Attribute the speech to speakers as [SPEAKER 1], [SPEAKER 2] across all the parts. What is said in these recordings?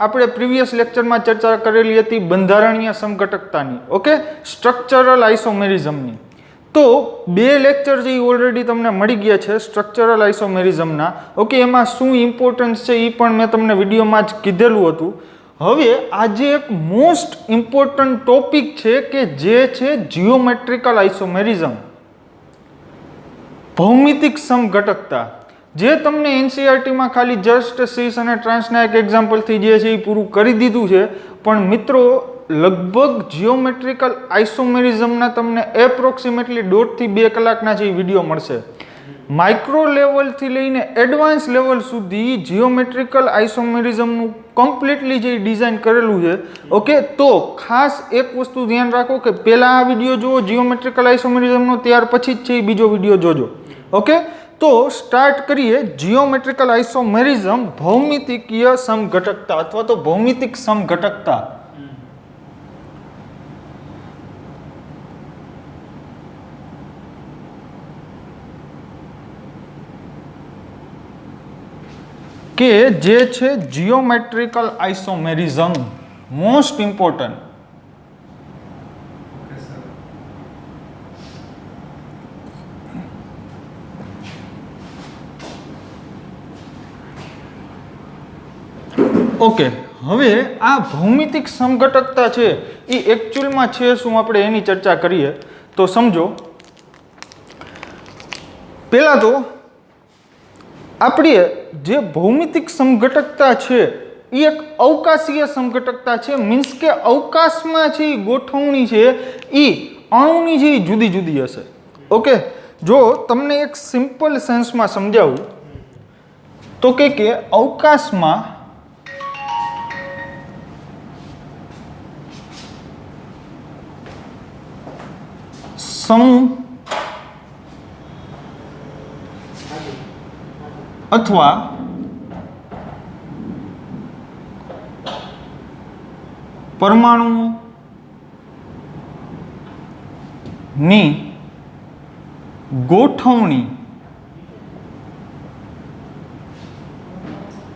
[SPEAKER 1] આપણે પ્રીવિયસ લેક્ચરમાં ચર્ચા કરેલી હતી બંધારણીય સમઘટકતાની, ઓકે, સ્ટ્રક્ચરલ આઇસોમેરિઝમની. તો 2 લેક્ચર જે ઓલરેડી તમને મળી ગયા છે સ્ટ્રક્ચરલ આઇસોમેરિઝમના, ઓકે, એમાં શું ઇમ્પોર્ટન્સ છે એ પણ મેં તમને વિડીયોમાં જ કીધેલું હતું. હવે આજે એક મોસ્ટ ઇમ્પોર્ટન્ટ ટોપિક છે કે જે છે જીઓમેટ્રિકલ આઇસોમેરિઝમ, ભૌમિતિક સમઘટકતા, જે તમને એનસીઈઆરટીમાં ખાલી જસ્ટ સીસ અને ટ્રાન્સના એક એક્ઝામ્પલથી જે છે એ પૂરું કરી દીધું છે. પણ મિત્રો લગભગ જીઓમેટ્રિકલ આઇસોમેરિઝમના તમને એપ્રોક્સિમેટલી 1.5 થી 2 કલાકના જે વિડીયો મળશે. માઇક્રો લેવલથી લઈને એડવાન્સ લેવલ સુધી જીઓમેટ્રિકલ આઇસોમેરિઝમનું કમ્પ્લીટલી જે ડિઝાઇન કરેલું છે, ઓકે. તો ખાસ એક વસ્તુ ધ્યાન રાખો કે પહેલાં આ વિડીયો જુઓ જીઓમેટ્રિકલ આઇસોમેરિઝમનો, ત્યાર પછી જ છે એ બીજો વિડીયો જોજો, ઓકે. તો સ્ટાર્ટ કરીએ જીઓમેટ્રિકલ આઇસોમેરિઝમ, ભૌમિતિકીય સમઘટકતા અથવા તો ભૌમિતિક સમઘટકતા. કે જે છે જીઓમેટ્રિકલ આઇસોમેરિઝમ, મોસ્ટ ઇમ્પોર્ટન્ટ. ઓકે, હવે આ ભૌમિતિક સમઘટકતા છે એ એકચ્યુઅલમાં છે શું, આપણે એની ચર્ચા કરીએ. તો સમજો, પહેલા તો આપણે જે ભૌમિતિક સમઘટકતા છે એ એક અવકાશીય સમઘટકતા છે. મીન્સ કે અવકાશમાં છે એ ગોઠવણી છે એ અણુની છે એ જુદી જુદી હશે, ઓકે. જો તમને એક સિમ્પલ સેન્સમાં સમજાવું તો કે અવકાશમાં સમૂહ અથવા પરમાણુની ગોઠવણી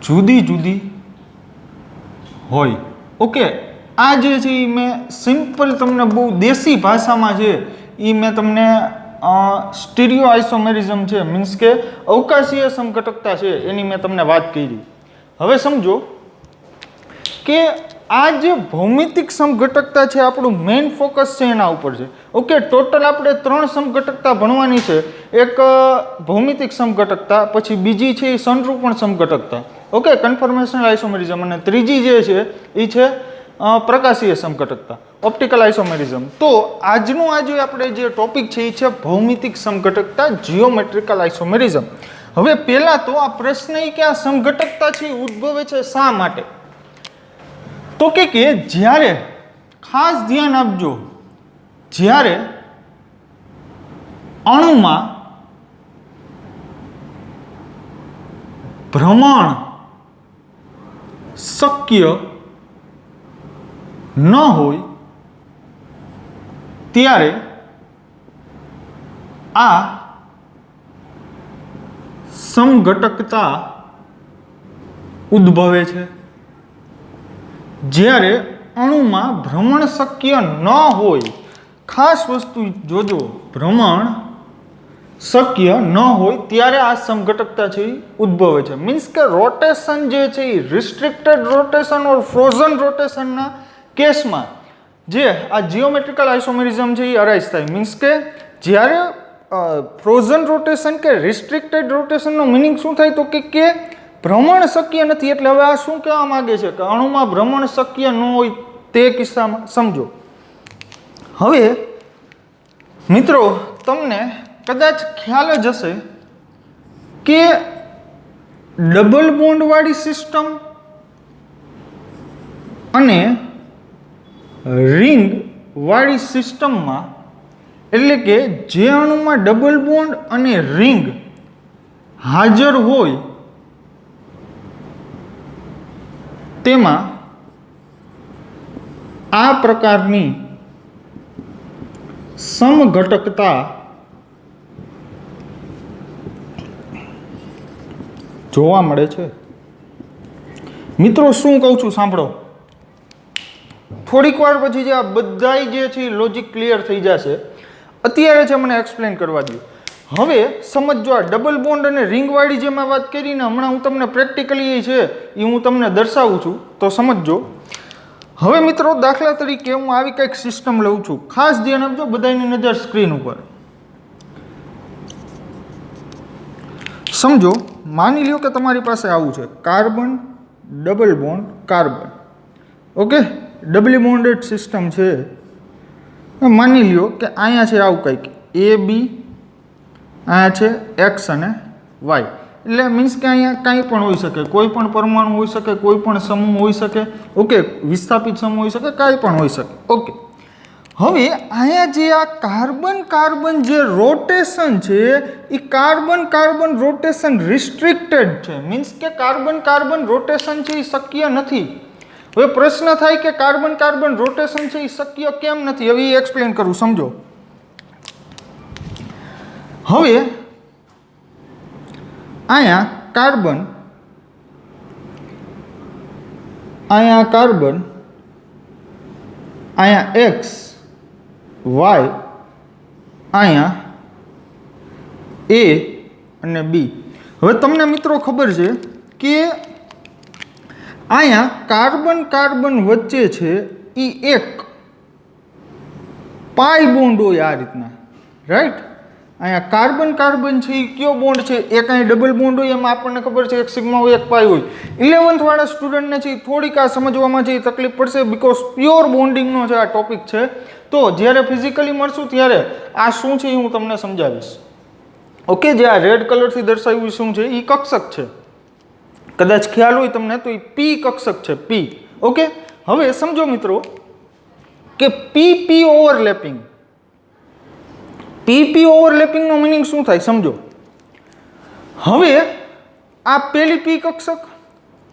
[SPEAKER 1] જુદી જુદી હોય, ઓકે. આ જે છે એ મેં સિમ્પલ તમને બહુ દેશી ભાષામાં છે એ મેં તમને સ્ટીરિયો આઇસોમેરિઝમ છે, મીન્સ કે અવકાશીય સમઘટકતા છે એની મેં તમને વાત કરી. હવે સમજો કે આ જે ભૌમિતિક સમઘટકતા છે આપણું મેઇન ફોકસ છે એના ઉપર છે, ઓકે. ટોટલ આપણે 3 સમઘટકતા ભણવાની છે. એક ભૌમિતિક સમઘટકતા, પછી બીજી છે એ સંરૂપણ સમઘટકતા, ઓકે, કન્ફર્મેશનલ આઇસોમેરિઝમ, અને ત્રીજી જે છે એ છે પ્રકાશીય સમઘટકતા, ઓપ્ટિકલ આઇસોમેરિઝમ. તો આજનું આજે આપણે જે ટોપિક છે એ છે ભૌમિતિક સમઘટકતા, જીઓમેટ્રિકલ આઇસોમેરિઝમ. હવે પહેલા તો આ પ્રશ્ન એ કે આ સમઘટકતા છે ઉદ્ભવે છે શા માટે? તો કે જ્યારે, ખાસ ધ્યાન આપજો, જ્યારે અણુમાં ભ્રમણ શક્ય ન હોય ત્યારે આ સમઘટકતા ઉદ્ભવે છે. જ્યારે અણુમાં ભ્રમણ શક્ય ન હોય, ખાસ વસ્તુ જોજો, ભ્રમણ શક્ય ન હોય ત્યારે આ સમઘટકતા છે એ ઉદ્ભવે છે. મીન્સ કે રોટેશન જે છે એ રિસ્ટ્રિક્ટેડ રોટેશન ઓર ફ્રોઝન રોટેશનના કેસમાં જે આ જીઓમેટ્રિકલ આઇસોમેરિઝમ છે એ અરાઇઝ થાય. મીન્સ કે જ્યારે ફ્રોઝન રોટેશન કે રિસ્ટ્રિક્ટેડ રોટેશનનો મિનિંગ શું થાય તો કે ભ્રમણ શક્ય નથી. એટલે હવે આ શું કહેવા માંગે છે કે અણુમાં ભ્રમણ શક્ય ન હોય તે કિસ્સામાં સમજો. હવે મિત્રો તમને કદાચ ખ્યાલ જ હશે કે ડબલ બોન્ડ વાળી સિસ્ટમ અને રિંગ વાળી સિસ્ટમમાં, એટલે કે જે અણુમાં ડબલ બોન્ડ અને રિંગ હાજર હોય તેમાં આ પ્રકારની સમઘટકતા જોવા મળે છે. મિત્રો શું કહું છું સાંભળો, થોડીક વાર પછી જે આ બધાય જે છે લોજિક ક્લિયર થઈ જશે. અત્યારે છે મને એક્સપ્લેન કરવા દો. હવે સમજો આ ડબલ બોન્ડ અને રિંગવાળી જે મેં વાત કરી ને હમણાં હું તમને પ્રેક્ટિકલી છે એ હું તમને દર્શાવું છું તો સમજજો. હવે મિત્રો દાખલા તરીકે હું આવી કંઈક સિસ્ટમ લઉં છું, ખાસ ધ્યાન આપજો બધાની નજર સ્ક્રીન ઉપર. સમજો માની લ્યો કે તમારી પાસે આવું છે carbon double bond carbon. Okay, doubly bonded system છે. માની લ્યો કે અહીંયા છે આવું કંઈક એ બી, અહીંયા છે એક્સ અને વાય. એટલે મીન્સ કે અહીંયા કાંઈ પણ હોઈ શકે, કોઈ પણ પરમાણુ હોઈ શકે, કોઈ પણ સમૂહ હોઈ શકે. ઓકે, વિસ્થાપિત સમૂહ હોઈ શકે, કાંઈ પણ હોઈ શકે. ઓકે, હવે અહીંયા જે આ કાર્બન કાર્બન જે રોટેશન છે એ કાર્બન કાર્બન રોટેશન રિસ્ટ્રિક્ટેડ છે. મીન્સ કે કાર્બન કાર્બન રોટેશન છે એ શક્ય નથી. હવે પ્રશ્ન થાય કે કાર્બન કાર્બન રોટેશન છે એ શક્ય કેમ નથી? હવે એ એક્સપ્લેન કરું, સમજો. હવે અહીંયા કાર્બન અહીંયા એક્સ વાય, અહીંયા એ અને બી. હવે તમને મિત્રો ખબર છે કે અહીંયા કાર્બન કાર્બન વચ્ચે છે એ એક પાઈ બોન્ડ હોય આ રીતના, રાઈટ? અહીંયા કાર્બન કાર્બન છે એ કયો બોન્ડ છે? એક અહીં ડબલ બોન્ડ હોય, એમાં આપણને ખબર છે એક સિગ્મા હોય એક પાઈ હોય. 11th વાળા સ્ટુડન્ટને છે થોડીક આ સમજવામાં છે તકલીફ પડશે, બિકોઝ પ્યોર બોન્ડિંગનો છે આ ટોપિક છે. તો જ્યારે ફિઝિકલી મળશું ત્યારે આ શું છે એ હું તમને સમજાવીશ. ઓકે, જે આ રેડ કલરથી દર્શાવ્યું શું છે એ કક્ષક છે. કદાચ ખ્યાલ હોય તમને તો એ પી કક્ષક છે, પી. ઓકે, હવે સમજો મિત્રો કે પી પી ઓવરલેપિંગ. પી ઓવરલેપિંગનો મિનિંગ શું થાય સમજો. હવે આ પેલી પી કક્ષક,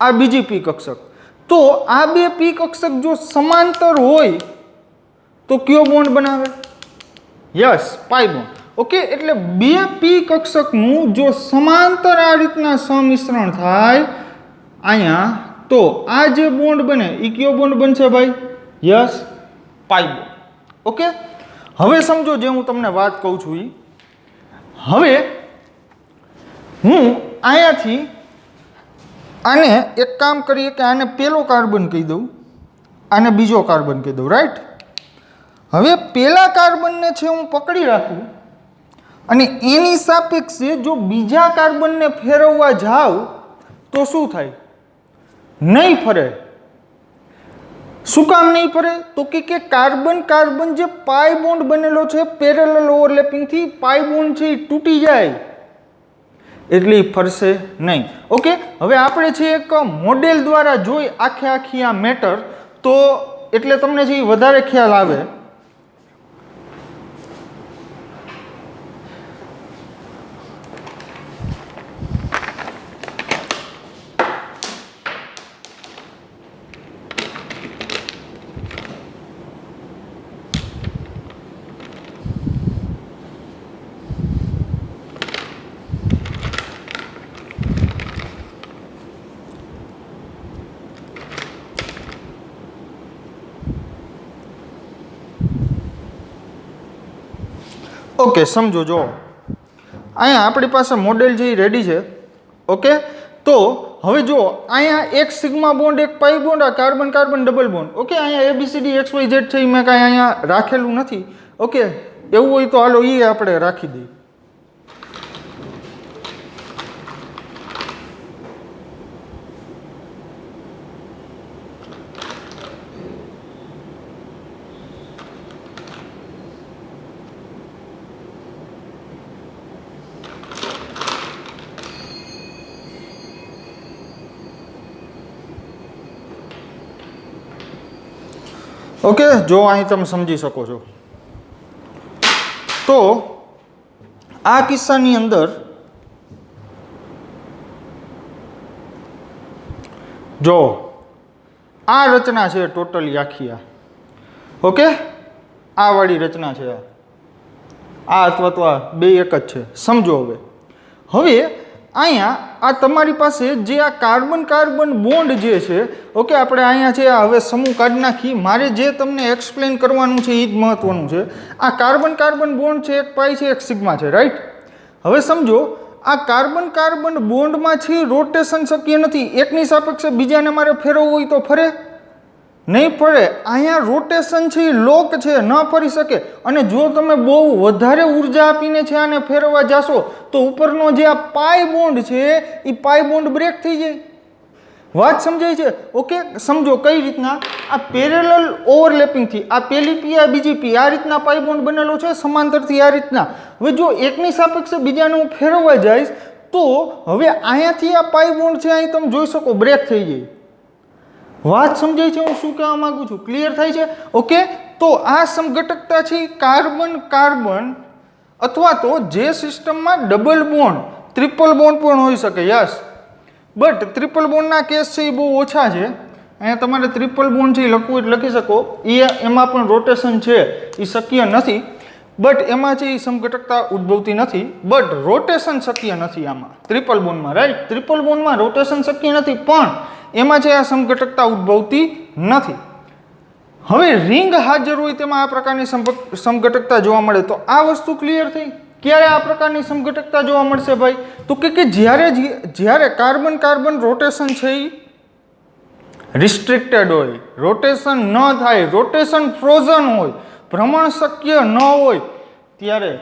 [SPEAKER 1] આ બીજી પી કક્ષક. તો આ બે પી કક્ષક જો સમાંતર હોય તો કયો બોન્ડ બનાવે? યસ, પાઈ બોન્ડ. ઓકે, એટલે બે પી કક્ષકનું જો સમાંતર આ રીતના સમિશ્રણ થાય અહીંયા, તો આ જે બોન્ડ બને એ કયો બોન્ડ બનશે ભાઈ? યસ, પાઈ બોન્ડ. ઓકે, હવે સમજો જે હું તમને વાત કહું છું એ. હવે હું અહીંયાથી આને એક કામ કરીએ કે આને પેલો કાર્બન કહી દઉં, આને બીજો કાર્બન કહી દઉં, રાઈટ? હવે પેલા કાર્બનને છે હું પકડી રાખું અને એની સાપેક્ષે જો બીજા કાર્બનને ફેરવવા જાવ તો શું થાય? નહીં ફરે. શું કામ નહીં ફરે? તો કે કાર્બન કાર્બન જે પાઈ બોન્ડ બનેલો છે પેરેલલ ઓવરલેપિંગથી, પાઈ બોન્ડ છે એ તૂટી જાય એટલે એ ફરશે નહીં. ઓકે, હવે આપણે છે એક મોડેલ દ્વારા જોઈ આખી આ મેટર, તો એટલે તમને જે વધારે ખ્યાલ આવે. ઓકે, સમજો જો અહીંયા આપણી પાસે મોડેલ જે રેડી છે. ઓકે, તો હવે જો અહીંયા એક સિગ્મા બોન્ડ, એક પાઈ બોન્ડ, આ carbon carbon double bond. Okay, અહીંયા ABCD XYZ છે એ મેં કાંઈ અહીંયા રાખેલું નથી. ઓકે, એવું હોય તો હાલો એ આપણે રાખી દઈએ. ઓકે, જો અહીં તમે સમજી શકો છો. તો આ કિસ્સાની અંદર જો આ રચના છે ટોટલી આખી આ. ઓકે, આ વાળી રચના છે આ અથવા તો આ બે એક જ છે. સમજો હવે અહીંયા આ તમારી પાસે જે આ કાર્બન કાર્બન બોન્ડ જે છે, ઓકે, આપણે અહીંયા છે હવે સમૂહ કાઢી નાખી. મારે જે તમને એક્સપ્લેન કરવાનું છે એ જ મહત્વનું છે. આ કાર્બન કાર્બન બોન્ડ છે, એક પાઈ છે, એક સિગ્મા છે, રાઈટ? હવે સમજો, આ કાર્બન કાર્બન બોન્ડમાં છે રોટેશન શક્ય નથી. એકની સાપેક્ષે બીજાને મારે ફેરવવું હોય તો ફરે નહીં ફરે. અહીંયા રોટેશન છે એ લોક છે, ન ફરી શકે. અને જો તમે બહુ વધારે ઉર્જા આપીને છે આને ફેરવવા જાશો તો ઉપરનો જે આ પાઈ બોન્ડ છે એ પાઈ બોન્ડ બ્રેક થઈ જાય. વાત સમજાય છે? ઓકે, સમજો કઈ રીતના આ પેરેલલ ઓવરલેપિંગથી આ પહેલી પી આ બીજી પી આ રીતના પાઈ બોન્ડ બનેલો છે સમાંતરથી આ રીતના. હવે જો એકની સાપેક્ષે બીજાને હું ફેરવવા જઈશ તો હવે અહીંયાથી આ પાઈ બોન્ડ છે અહીં તમે જોઈ શકો બ્રેક થઈ જાય. વાત સમજાય છે હું શું કહેવા માંગુ છું? ક્લિયર થાય છે? ઓકે, તો આ સમઘટકતા છે કાર્બન કાર્બન અથવા તો જે સિસ્ટમમાં ડબલ બોન્ડ ટ્રિપલ બોન્ડ પણ હોઈ શકે. યસ, બટ ટ્રિપલ બોન્ડના કેસ છે એ બહુ ઓછા છે. અહીંયા તમારે ટ્રિપલ બોન્ડ છે એ લખવું એટલે લખી શકો. એમાં પણ રોટેશન છે એ શક્ય નથી, બટ એમાં છે એ સમઘટકતા ઉદ્ભવતી નથી. બટ રોટેશન શક્ય નથી આમાં ટ્રિપલ બોન્ડમાં, રાઈટ? ટ્રિપલ બોન્ડમાં રોટેશન શક્ય નથી પણ એમાં છે આ સમઘટકતા ઉદ્ભવતી નથી. હવે રિંગ હાજર હોય તેમાં આ પ્રકારની સમઘટકતા જોવા મળે. તો આ વસ્તુ ક્લિયર થઈ. ક્યારે આ પ્રકારની સમઘટકતા જોવા મળશે ભાઈ? તો કે જ્યારે કાર્બન કાર્બન રોટેશન છે એ રિસ્ટ્રિક્ટેડ હોય, રોટેશન ન થાય, રોટેશન ફ્રોઝન હોય, ભ્રમણ શક્ય ન હોય ત્યારે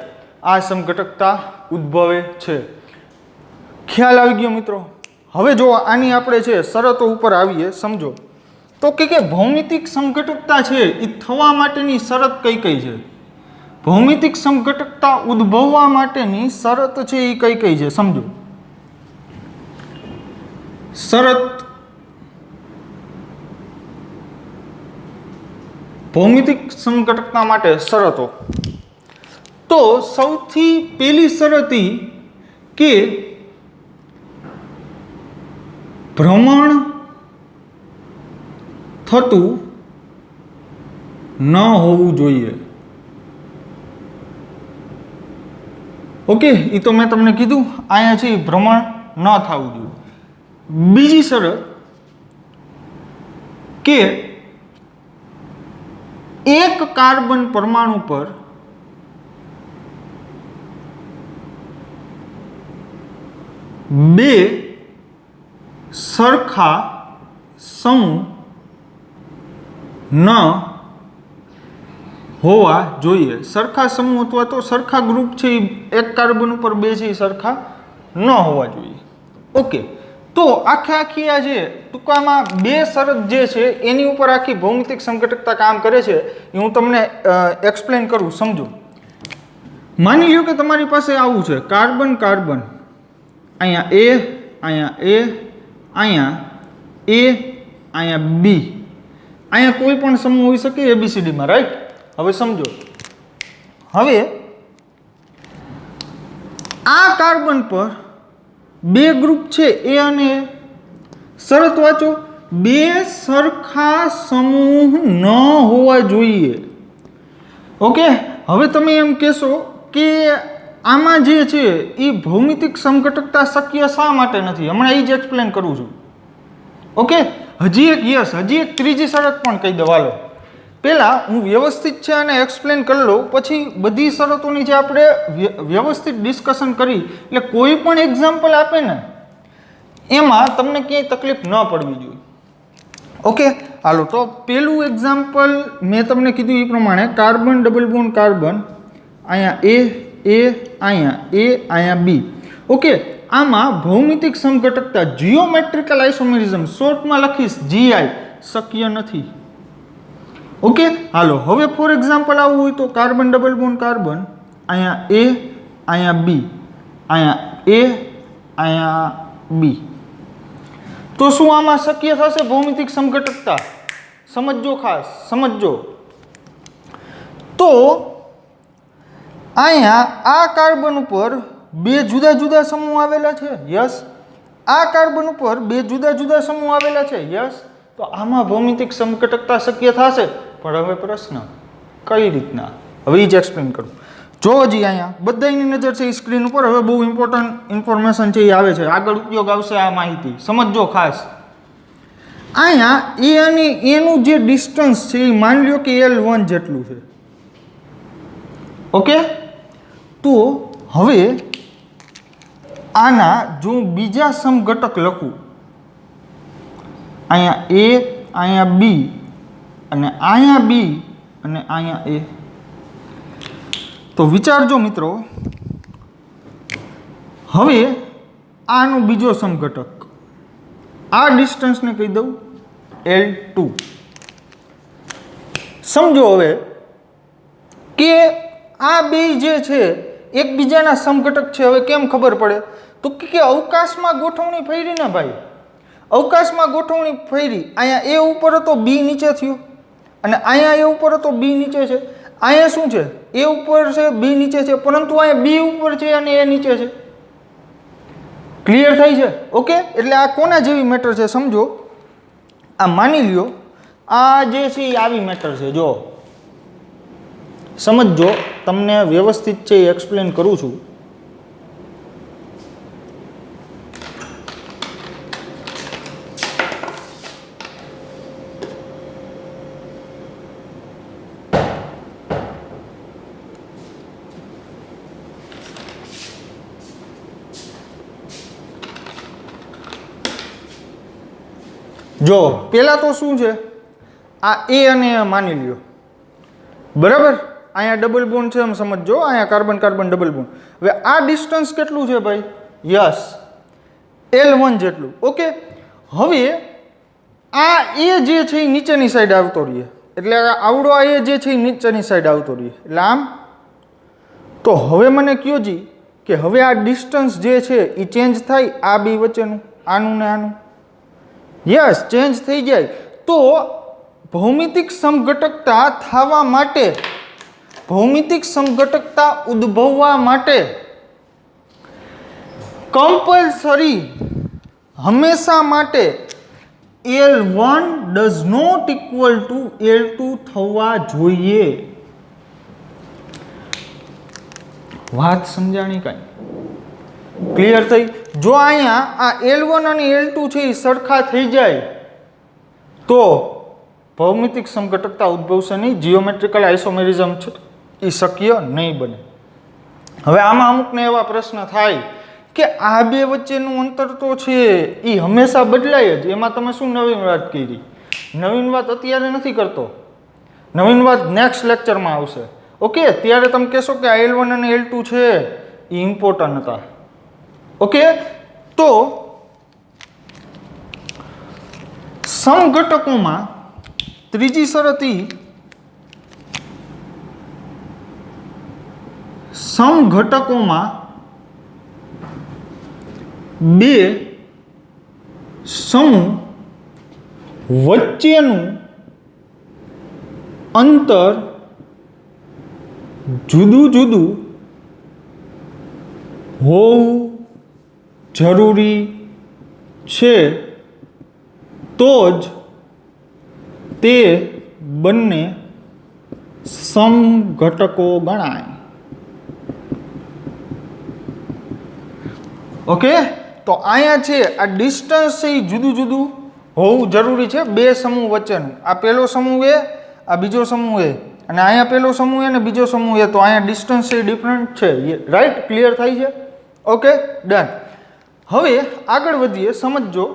[SPEAKER 1] આ સમઘટકતા ઉદ્ભવે છે. ખ્યાલ આવી ગયો મિત્રો? હવે જો આની આપણે છે શરતો ઉપર આવીએ, સમજો. તો કે ભૌમિતિક સમઘટકતા છે એ થવા માટેની શરત કઈ કઈ છે? ભૌમિતિક સમઘટકતા ઉદ્ભવવા માટેની શરત છે એ કઈ કઈ છે? સમજો. શરત ભૌમિતિક સમઘટકતા માટે શરતો. તો સૌથી પહેલી શરત કે ભ્રમણ થતું ન હોવું જોઈએ. ઓકે, એ તો મેં તમને કીધું અહીંયા છે ભ્રમણ ન થવું જોઈએ. બીજી શરત કે એક કાર્બન પરમાણુ પર બે સરખા સમૂહ ન હોવા જોઈએ. સરખા સમૂહ અથવા તો સરખા ગ્રુપ છે એ એક કાર્બન ઉપર બે છે એ સરખા ન હોવા જોઈએ. ઓકે, તો આખી આ જે ટૂંકામાં બે શરત જે છે એની ઉપર આખી ભૌમિતિક સમઘટકતા કામ કરે છે એ હું તમને એક્સપ્લેન કરું. સમજો, માની લ્યો કે તમારી પાસે આવું છે કાર્બન કાર્બન, અહીંયા એ, અહીંયા એ, અહીંયા એ, અહીંયા બી, અહીંયા કોઈ પણ સમૂહ હોઈ શકે ABCDમાં, રાઈટ? હવે સમજો, હવે આ કાર્બન પર બે ગ્રુપ છે એ અને એ. શરત વાંચો, બે સરખા સમૂહ ન હોવા જોઈએ. ઓકે, હવે તમે એમ કહેશો કે આમાં જે છે એ ભૌમિતિક સમઘટકતા શક્ય શા માટે નથી? હમણાં એ જ એક્સપ્લેન કરું છું. ઓકે, હજી એક ત્રીજી શરત પણ કહી દઉં. હાલો, પહેલાં હું વ્યવસ્થિત છે અને એક્સપ્લેન કરી લઉં, પછી બધી શરતોની જે આપણે વ્યવસ્થિત ડિસ્કશન કરી એટલે કોઈ પણ એક્ઝામ્પલ આપે ને એમાં તમને ક્યાંય તકલીફ ન પડવી જોઈએ. ઓકે, હાલો, તો પહેલું એક્ઝામ્પલ મેં તમને કીધું એ પ્રમાણે કાર્બન ડબલ બોન્ડ કાર્બન, અહીંયા એ, અહીંયા બી. ઓકે, આમાં ભૌમિતિક સમઘટકતા જીઓમેટ્રિકલ આઇસોમેરિઝમ, શોર્ટમાં લખીશ GI, શક્ય નથી. ઓકે, હાલો, હવે ફોર એક્ઝામ્પલ આવવું હોય તો કાર્બન ડબલ બોન્ડ કાર્બન, અહીંયા એ, અહીંયા બી, અહીંયા એ, અહીંયા બી. તો શું આમાં શક્ય થશે ભૌમિતિક સમઘટકતા? સમજજો, ખાસ સમજજો. તો અહીંયા આ કાર્બન ઉપર બે જુદા જુદા સમૂહ આવેલા છે. યસ, આ કાર્બન ઉપર બે જુદા જુદા સમૂહ આવેલા છે. યસ, તો આમાં ભૌમિતિક સમઘટકતા શક્ય થશે. પણ હવે પ્રશ્ન કઈ રીતના? હવે એ જ એક્સપ્લેન કરું. જો હજી અહીંયા બધાની નજર છે એ સ્ક્રીન ઉપર. હવે બહુ ઇમ્પોર્ટન્ટ ઇન્ફોર્મેશન છે એ આવે છે, આગળ ઉપયોગ આવશે આ માહિતી, સમજજો ખાસ. અહીંયા એ અને એનું જે ડિસ્ટન્સ છે એ માની લ્યો કે L1 જેટલું છે. ઓકે, તો હવે આના જો બીજા સમઘટક લખું, અહીંયા A, અહીંયા B અને અહીંયા B અને અહીંયા A, તો વિચારજો મિત્રો. હવે આનો બીજો સમઘટક, આ ડિસ્ટન્સને કહી દઉં L2. સમજો હવે કે આ બે જે છે એકબીજાના સમઘટક છે. હવે કેમ ખબર પડે? તો કે અવકાશમાં ગોઠવણી ફરી ને ભાઈ, અવકાશમાં ગોઠવણી ફરી. અહીંયા A ઉપર હતો, B નીચે થયો, અને અહીંયા A ઉપર હતો, B નીચે છે. અહીંયા શું છે? A ઉપર છે, B નીચે છે, પરંતુ અહીંયા B ઉપર છે અને A નીચે છે. ક્લિયર થાય છે? ઓકે, એટલે આ કોના જેવી મેટર છે સમજો. આ માની લ્યો આ જે છે એ આવી મેટર છે. જો સમજજો, તમને વ્યવસ્થિત છે એ એક્સપ્લેન કરું છું. જો પહેલાં તો શું છે, આ A અને A માની લ્યો, બરાબર. અહીંયા ડબલ બોન્ડ છે એમ સમજજો, અહીંયા કાર્બન કાર્બન ડબલ બોન્ડ. હવે આ ડિસ્ટન્સ કેટલું છે ભાઈ? યસ, L1 જેટલું. ઓકે, હવે આ A જે છે એ નીચેની સાઈડ આવતો રહીએ, એટલે આવડો આ A જે છે એ નીચેની સાઈડ આવતો રહીએ, એટલે આમ. તો હવે મને કયો જી કે હવે આ ડિસ્ટન્સ જે છે એ ચેન્જ થાય આ બે વચ્ચેનું, આનું ને આનું? યસ, ચેન્જ થઈ જાય. તો ભૌમિતિક સમઘટકતા થવા માટે, ભૌમિતિક સમઘટકતા ઉદ્ભવવા માટે કમ્પલસરી હંમેશા માટે L1 does not equal to L2 થવા જોઈએ. વાત સમજાણી કાંઈ? ક્લિયર થઈ? જો અહીંયા આ L1 અને L2 છે એ સરખા થઈ જાય તો ભૌમિતિક સમઘટકતા ઉદ્ભવશે નહીં, જીઓમેટ્રિકલ આઇસોમેરિઝમ છે એ શક્ય નહીં બને. હવે આમાં અમુકને એવા પ્રશ્ન થાય કે આ બે વચ્ચેનું અંતર તો છે એ હંમેશા બદલાય જ, એમાં તમે શું નવીન વાત કરી? નવીન વાત અત્યારે નથી કરતો, નવીન વાત નેક્સ્ટ લેક્ચરમાં આવશે. ઓકે, ત્યારે તમે કહેશો કે આ L1 અને L2 છે એ ઇમ્પોર્ટન્ટ હતા. ઓકે, તો સમઘટકોમાં ત્રીજી શરત સમઘટકોમાં બે સમૂહ વચ્ચેનું અંતર જુદું જુદું હોવું જરૂરી છે, તો જ તે બંને સમઘટકો ગણાય. ઓકે, તો અહીંયા છે આ ડિસ્ટન્સ છે એ જુદું જુદું હોવું જરૂરી છે બે સમૂહ વચ્ચેનું. આ પહેલો સમૂહ A, આ બીજો સમૂહ A, અને અહીંયા પહેલો સમૂહ A અને બીજો સમૂહ A, તો અહીંયા ડિસ્ટન્સ છે ડિફરન્ટ છે. રાઈટ? ક્લિયર થાય છે? Okay, done. હવે આગળ વધીએ, સમજજો.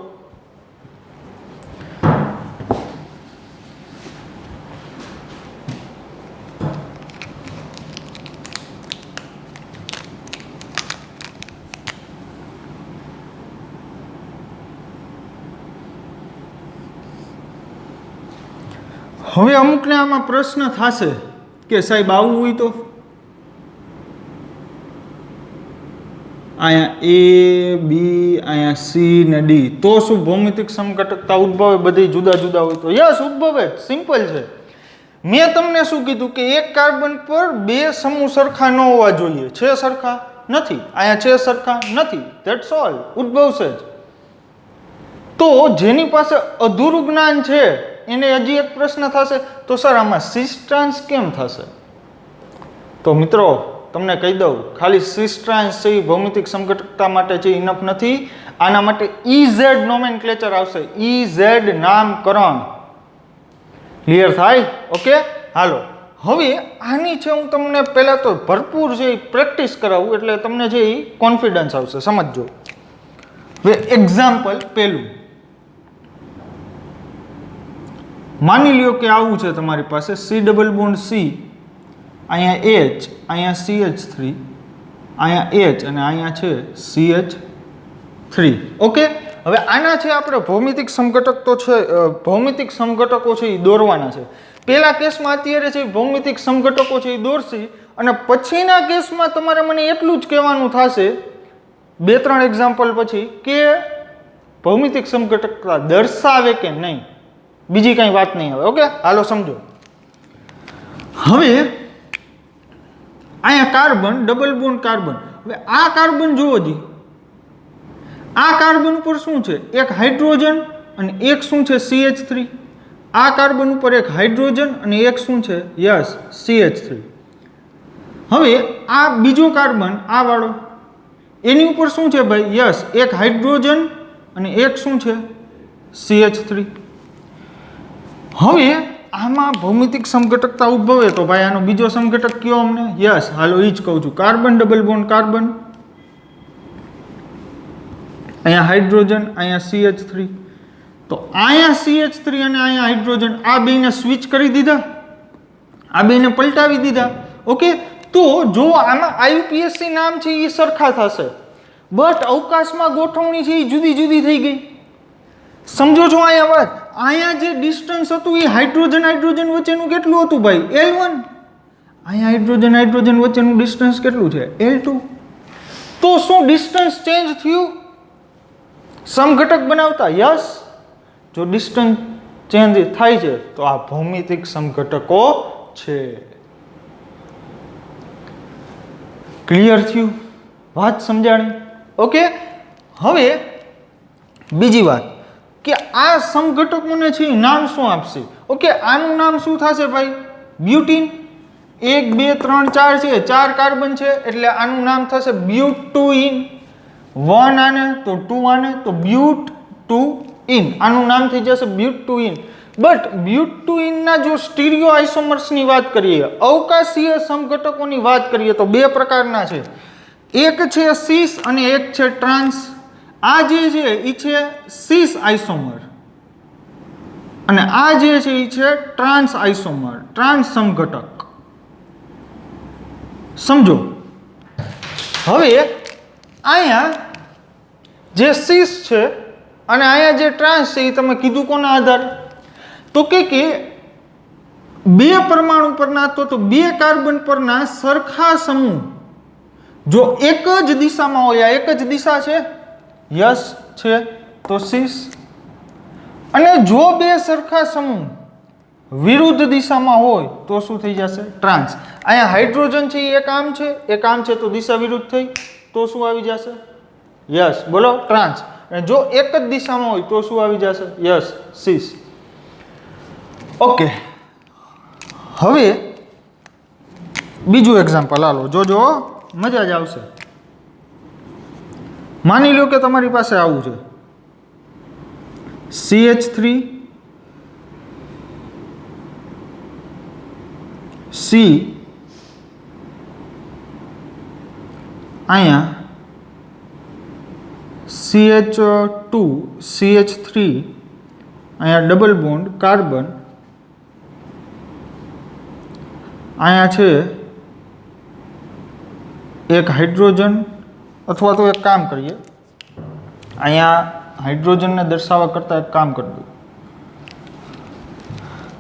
[SPEAKER 1] હવે અમુકને આમાં પ્રશ્ન થશે કે સાહેબ આવું હોય તો અહીંયા A, B, અહીંયા C ને D, તો શું ભૌમિતિક સમઘટકતા ઉદ્ભવે? બધી જુદા જુદા હોય તો યસ ઉદ્ભવે. સિમ્પલ છે. મેં તમને શું કીધું કે એક કાર્બન પર બે સમૂહ સરખા ન હોવા જોઈએ. છે સરખા? નથી. અહીંયા છે સરખા? નથી. That's all. ઉદ્ભવશે જ. તો જેની પાસે અધૂરું જ્ઞાન છે એને હજી એક પ્રશ્ન થશે, તો સર આમાં સિસ ટ્રાન્સ કેમ થશે? તો મિત્રો તમને કહી દઉં, ખાલી સિસ ટ્રાન્સ છે એ ભૌમિતિક સમઘટકતા માટે છે, ઇનફ નથી. આના માટે ઇઝેડ નોમેનક્લેચર આવશે, ઇઝેડ નામકરણ. ક્લિયર થાય? ઓકે, હાલો. હવે આની છે હું તમને પહેલા તો ભરપૂર છે પ્રેક્ટિસ કરાવું એટલે તમને છે એ કોન્ફિડન્સ આવશે. સમજજો. હવે એક્ઝામ્પલ પહેલું માની લ્યો કે આવું છે તમારી પાસે C ડબલ બોન્ડ C, અહીંયા H, અહીંયા CH3, અહીંયા H અને અહીંયા છે CH3. ઓકે, હવે આના છે આપણે ભૌમિતિક સમઘટક તો છે, ભૌમિતિક સમઘટકો છે એ દોરવાના છે. પહેલા કેસમાં અત્યારે છે ભૌમિતિક સમઘટકો છે એ દોરશી અને પછીના કેસમાં તમારે મને એટલું જ કહેવાનું થશે 2-3 એક્ઝામ્પલ પછી કે ભૌમિતિક સમઘટકતા દર્શાવે કે નહીં, બીજી કઈ વાત નહીં આવે. ઓકે, હાલો સમજો. હવે અહીંયા કાર્બન, ડબલ બોન્ડ કાર્બન. હવે આ કાર્બન જુઓ જી, આ કાર્બન ઉપર શું છે? એક હાઇડ્રોજન અને એક શું છે? CH3. આ કાર્બન ઉપર એક હાઇડ્રોજન અને એક શું છે? Yes, CH3. હવે આ બીજો કાર્બન આ વાળો, એની ઉપર શું છે ભાઈ? યસ, એક હાઇડ્રોજન અને એક શું છે? CH3. હવે આમાં ભૌમિતિક સમઘટકતા ઉદ્ભવે તો ભાઈ આનો બીજો સમઘટક કયો અમને? યસ, હાલો એ જ કહું છું, કાર્બન ડબલ બોન્ડ કાર્બન, અહીંયા હાઇડ્રોજન, અહીંયા CH3. તો અહીંયા CH3 અને અહીંયા હાઇડ્રોજન, આ બેને સ્વિચ કરી દીધા, આ બેને પલટાવી દીધા. ઓકે, તો જો આમાં IUPAC નામ છે એ સરખા થશે, બટ અવકાશમાં ગોઠવણી છે એ જુદી જુદી થઈ ગઈ. સમજો છો અહીંયા વાત? અહીંયા જે ડિસ્ટન્સ હતું એ હાઇડ્રોજન હાઇડ્રોજન વચ્ચેનું કેટલું હતું ભાઈ? L1. અહીંયા હાઇડ્રોજન હાઇડ્રોજન વચ્ચેનું ડિસ્ટન્સ કેટલું છે? L2. તો શું ડિસ્ટન્સ ચેન્જ થયું સમઘટક બનાવતા? યસ. જો ડિસ્ટન્સ ચેન્જ થાય છે તો આ ભૌમિતિક સમઘટકો છે. ક્લિયર થયું? વાત સમજાણી? ઓકે, હવે બીજી વાત કે આ સમઘટકોને છે નામ શું આપશે? ઓકે, આનું નામ શું થશે ભાઈ? બ્યુટીન. 1 2 3 4 છે, 4 કાર્બન છે એટલે આનું નામ થશે બ્યુટુઇન. 1 આને તો 2 આને તો બ્યુટુઇન, આનું નામ થઈ જશે બ્યુટુઇન. બટ બ્યુટુઇનના જો સ્ટીરિયો આઇસોમર્સની વાત કરીએ, અવકાશીય સમઘટકોની વાત કરીએ તો બે પ્રકારના છે. એક છે સિસ અને એક છે ટ્રાન્સ. આ જે છે એ છે સિસ આઇસોમર અને આ જે છે એ છે ટ્રાન્સ આઇસોમર, ટ્રાન્સ સમઘટક. સમજો. હવે અહીંયા જે સિસ છે અને અહીંયા જે ટ્રાન્સ છે એ તમે કીધું કોના આધારે? તો કે બે પરમાણુ પરના તો બે કાર્બન પરના સરખા સમૂહ જો એક જ દિશામાં હોય, આ એક જ દિશા છે, યસ છે, તો સિસ. અને જો બે સરખા સમૂહ વિરુદ્ધ દિશામાં હોય તો શું થઈ જશે? ટ્રાન્સ. અહીંયા હાઇડ્રોજન છે એ એક આમ છે, એક આમ છે, તો દિશા વિરુદ્ધ થઈ તો શું આવી જશે? યસ, બોલો, ટ્રાન્સ. અને જો એક જ દિશામાં હોય તો શું આવી જશે? યસ, સિસ. ઓકે, હવે બીજું એક્ઝામ્પલ હાલો, જોજો, મજા જ આવશે. માની લો કે તમારી પાસે આવું છે CH3 C, અહીંયા CH2 CH3, અહીંયા ડબલ બોન્ડ કાર્બન, અહીંયા છે એક હાઇડ્રોજન, અથવા તો એક કામ કરીએ, અહીંયા હાઇડ્રોજનને દર્શાવવા કરતાં એક કામ કરી દઉં,